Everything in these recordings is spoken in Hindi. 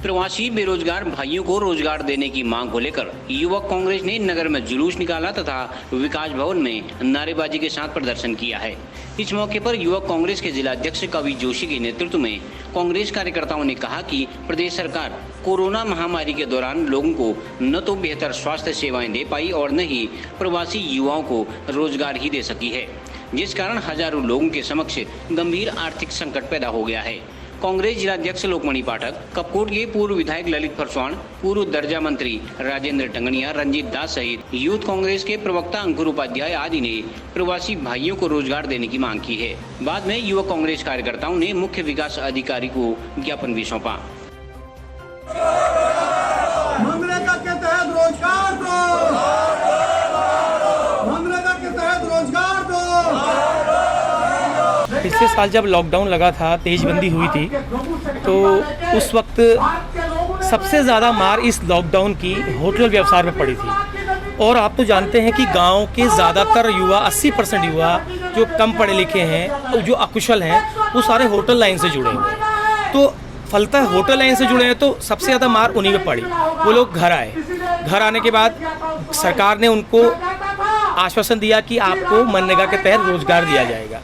प्रवासी बेरोजगार भाइयों को रोजगार देने की मांग को लेकर युवक कांग्रेस ने नगर में जुलूस निकाला तथा विकास भवन में नारेबाजी के साथ प्रदर्शन किया है। इस मौके पर युवक कांग्रेस के जिलाध्यक्ष कवि जोशी के नेतृत्व में कांग्रेस कार्यकर्ताओं ने कहा कि प्रदेश सरकार कोरोना महामारी के दौरान लोगों को न तो बेहतर स्वास्थ्य सेवाएं दे पाई और न ही प्रवासी युवाओं को रोजगार ही दे सकी है, जिस कारण हजारों लोगों के समक्ष गंभीर आर्थिक संकट पैदा हो गया है। कांग्रेस जिलाध्यक्ष लोकमणि पाठक, कपकोट के पूर्व विधायक ललित फरसवाण, पूर्व दर्जा मंत्री राजेंद्र टंगनिया, रंजीत दास सहित यूथ कांग्रेस के प्रवक्ता अंकुर उपाध्याय आदि ने प्रवासी भाइयों को रोजगार देने की मांग की है। बाद में युवक कांग्रेस कार्यकर्ताओं ने मुख्य विकास अधिकारी को ज्ञापन भी सौंपा। मनरेगा के तहत रोजगार दो, मनरेगा के तहत रोजगार दो। पिछले साल जब लॉकडाउन लगा था, तेजबंदी हुई थी, तो उस वक्त सबसे ज़्यादा मार इस लॉकडाउन की होटल व्यवसाय में पड़ी थी। और आप तो जानते हैं कि गांव के ज़्यादातर युवा 80% युवा जो कम पढ़े लिखे हैं, जो अकुशल हैं, वो सारे होटल लाइन से जुड़े हुए हैं। तो फलतः होटल लाइन से जुड़े हैं तो सबसे ज़्यादा मार उन्हीं में पड़ी। वो लोग घर आए, घर आने के बाद सरकार ने उनको आश्वासन दिया कि आपको मनरेगा के तहत रोजगार दिया जाएगा।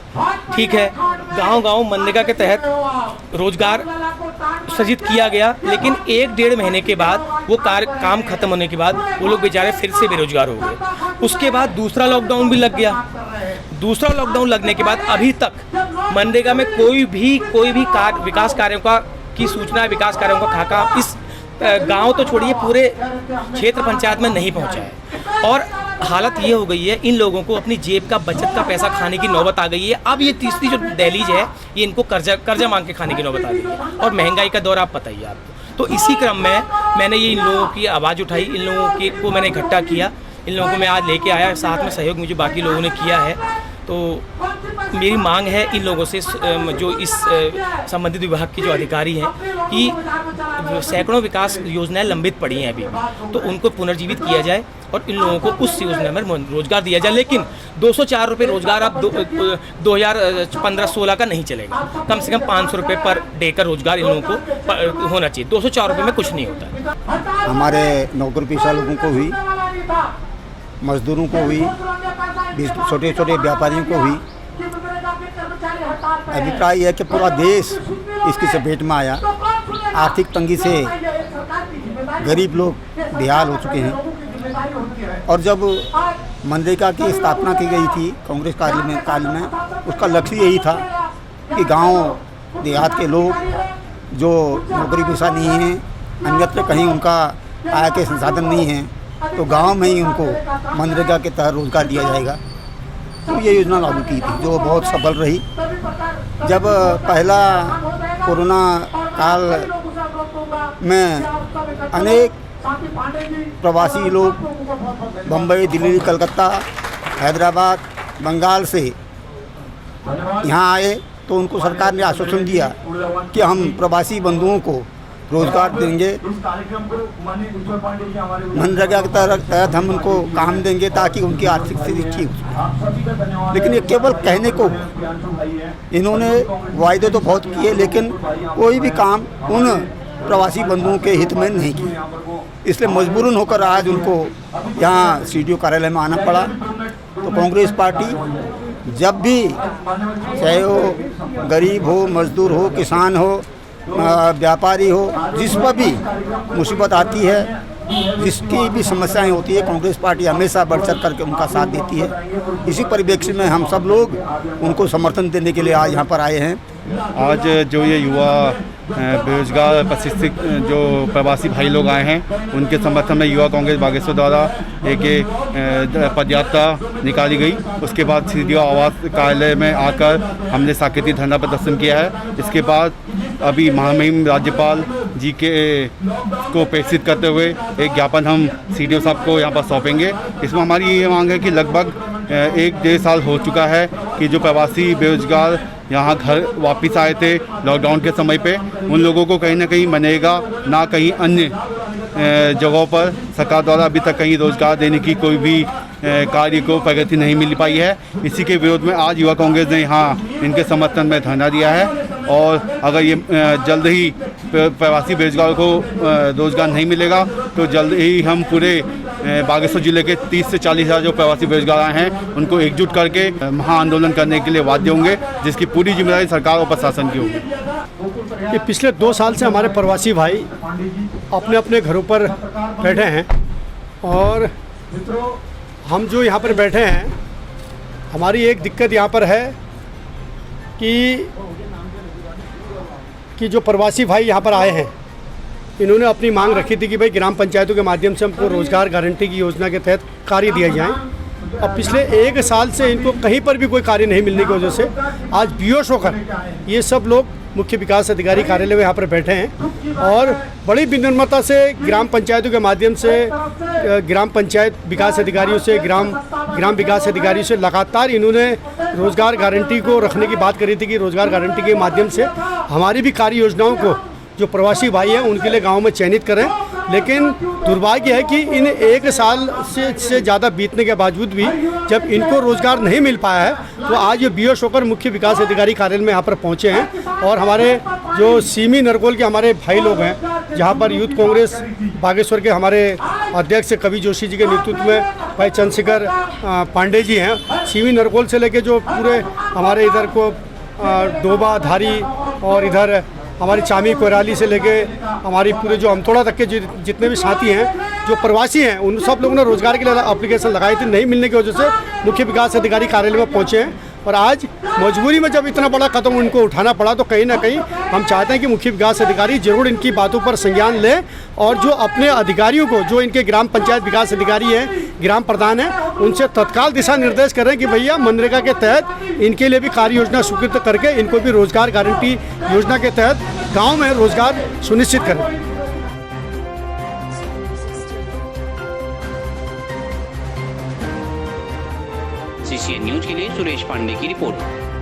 ठीक है, गांव-गांव मनरेगा के तहत रोजगार सृजित किया गया, लेकिन 1-1.5 महीने के बाद वो काम खत्म होने के बाद वो लोग बेचारे फिर से बेरोजगार हो गए। उसके बाद दूसरा लॉकडाउन भी लग गया। दूसरा लॉकडाउन लगने के बाद अभी तक मनरेगा में कोई भी विकास कार्यों की सूचना, विकास कार्यों का खाका इस गांव तो छोड़िए पूरे क्षेत्र पंचायत में नहीं पहुंचा है। और हालत ये हो गई है, इन लोगों को अपनी जेब का बचत का पैसा खाने की नौबत आ गई है। अब ये तीसरी जो दहलीज है, ये इनको कर्जा मांग के खाने की नौबत आ गई है। और महंगाई का दौर आप पता ही है आपको। तो इसी क्रम में मैंने ये इन लोगों की आवाज़ उठाई, इन लोगों को मैंने इकट्ठा किया, इन लोगों को मैं आज लेके आया, साथ में सहयोग मुझे बाकी लोगों ने किया है। तो मेरी मांग है इन लोगों से, जो इस संबंधित विभाग के जो अधिकारी हैं, कि सैकड़ों विकास योजनाएं लंबित पड़ी हैं अभी, तो उनको पुनर्जीवित किया जाए और इन लोगों को उस योजना में रोजगार दिया जाए। लेकिन 204 रुपये रोजगार अब 2015-16 का नहीं चलेगा। कम से कम 500 रुपये पर डे का रोजगार इन लोगों को होना चाहिए। 204 रुपये में कुछ नहीं होता। हमारे नौकरी पेशा लोगों को भी, मजदूरों को भी, छोटे छोटे व्यापारियों को भी अभिप्राय है कि पूरा देश इसकी चपेट में आया। आर्थिक तंगी से गरीब लोग बेहाल हो चुके हैं। और जब मनरेगा की स्थापना की गई थी कांग्रेस काल में, उसका लक्ष्य यही था कि गांव देहात के लोग जो नौकरी पेशा नहीं हैं, अन्यत्र कहीं उनका आय के संसाधन नहीं हैं, तो गांव में ही उनको मनरेगा के तहत रोजगार दिया जाएगा। तो ये योजना लागू की थी, जो बहुत सफल रही। जब पहला कोरोना काल में अनेक प्रवासी लोग बम्बई, दिल्ली, कलकत्ता, हैदराबाद, बंगाल से यहाँ आए, तो उनको सरकार ने आश्वासन दिया कि हम प्रवासी बंधुओं को रोजगार देंगे, मनरेगा के तहत हम उनको काम देंगे ताकि उनकी आर्थिक स्थिति ठीक हो सके। लेकिन ये केवल कहने को, इन्होंने वायदे तो बहुत किए, लेकिन कोई भी काम उन प्रवासी बंधुओं के हित में नहीं किया। इसलिए मजबूरन होकर आज उनको यहाँ CDO कार्यालय में आना पड़ा। तो कांग्रेस पार्टी जब भी, चाहे वो गरीब हो, मजदूर हो, किसान हो, व्यापारी हो, जिस पर भी मुसीबत आती है, जिसकी भी समस्याएं होती है, कांग्रेस पार्टी हमेशा बढ़ चढ़ करके उनका साथ देती है। इसी परिप्रेक्ष्य में हम सब लोग उनको समर्थन देने के लिए आज यहाँ पर आए हैं। आज जो ये युवा बेरोजगार प्रशिक्षित जो प्रवासी भाई लोग आए हैं, उनके समर्थन में युवा कांग्रेस बागेश्वर द्वारा एक पदयात्रा निकाली गई। उसके बाद CDO आवास कार्यालय में आकर हमने साकेती धरना प्रदर्शन किया है। इसके बाद अभी महामहिम राज्यपाल जी के को प्रेषित करते हुए एक ज्ञापन हम CDO साहब को यहाँ पर सौंपेंगे। इसमें हमारी ये मांग है कि लगभग 1-1.5 साल हो चुका है कि जो प्रवासी बेरोजगार यहाँ घर वापस आए थे लॉकडाउन के समय पे, उन लोगों को कहीं ना कहीं मनरेगा, ना कहीं अन्य जगहों पर सरकार द्वारा अभी तक कहीं रोजगार देने की कोई भी कार्य को प्रगति नहीं मिल पाई है। इसी के विरोध में आज युवा कांग्रेस ने यहाँ इनके समर्थन में धरना दिया है। और अगर ये जल्द ही प्रवासी बेरोजगारों को रोज़गार नहीं मिलेगा तो जल्द ही हम पूरे बागेश्वर जिले के 30 से 40 हज़ार जो प्रवासी बेरोजगार हैं उनको एकजुट करके महाआंदोलन करने के लिए बाध्य होंगे, जिसकी पूरी जिम्मेदारी सरकार और प्रशासन की होगी। ये पिछले 2 साल से हमारे प्रवासी भाई अपने अपने घरों पर बैठे हैं और हम जो यहाँ पर बैठे हैं, हमारी एक दिक्कत यहाँ पर है कि जो प्रवासी भाई यहाँ पर आए हैं, इन्होंने अपनी मांग रखी थी कि भाई ग्राम पंचायतों के माध्यम से हमको रोज़गार गारंटी की योजना के तहत कार्य दिया जाए। अब पिछले 1 साल से इनको कहीं पर भी कोई कार्य नहीं मिलने की वजह से आज बेहोश होकर ये सब लोग मुख्य विकास अधिकारी कार्यालय में यहाँ पर बैठे हैं और बड़ी विनम्रता से ग्राम पंचायतों के माध्यम से ग्राम पंचायत विकास अधिकारियों से ग्राम विकास अधिकारियों से लगातार इन्होंने रोज़गार गारंटी को रखने की बात करी थी कि रोज़गार गारंटी के माध्यम से हमारी भी कार्य योजनाओं को जो प्रवासी भाई हैं उनके लिए गाँव में चयनित करें। लेकिन दुर्भाग्य है कि इन 1 साल से ज़्यादा बीतने के बावजूद भी जब इनको रोज़गार नहीं मिल पाया है तो आज ये बेहोश होकर मुख्य विकास अधिकारी कार्यालय में यहाँ पर पहुँचे हैं। और हमारे जो सीमी नरकोल के हमारे भाई लोग हैं, जहाँ पर यूथ कांग्रेस बागेश्वर के हमारे अध्यक्ष कवि जोशी जी के नेतृत्व में भाई चंद्रशेखर पांडे जी हैं, सीमी नरकोल से लेके जो पूरे हमारे इधर को डोबा धारी और इधर हमारी चामी कोयराली से लेके हमारी पूरे जो अमतोड़ा तक के जितने भी साथी हैं जो प्रवासी हैं, उन सब लोगों ने रोज़गार के लिए एप्लीकेशन लगाई थी। नहीं मिलने की वजह से मुख्य विकास अधिकारी कार्यालय में पहुँचे हैं और आज मजबूरी में जब इतना बड़ा कदम उनको उठाना पड़ा तो कहीं ना कहीं हम चाहते हैं कि मुख्य विकास अधिकारी जरूर इनकी बातों पर संज्ञान लें और जो अपने अधिकारियों को, जो इनके ग्राम पंचायत विकास अधिकारी हैं, ग्राम प्रधान हैं, उनसे तत्काल दिशा निर्देश करें कि भैया मनरेगा के तहत इनके लिए भी कार्य योजना स्वीकृत करके इनको भी रोज़गार गारंटी योजना के तहत गाँव में रोज़गार सुनिश्चित करें। CCN न्यूज के लिए सुरेश पांडे की रिपोर्ट।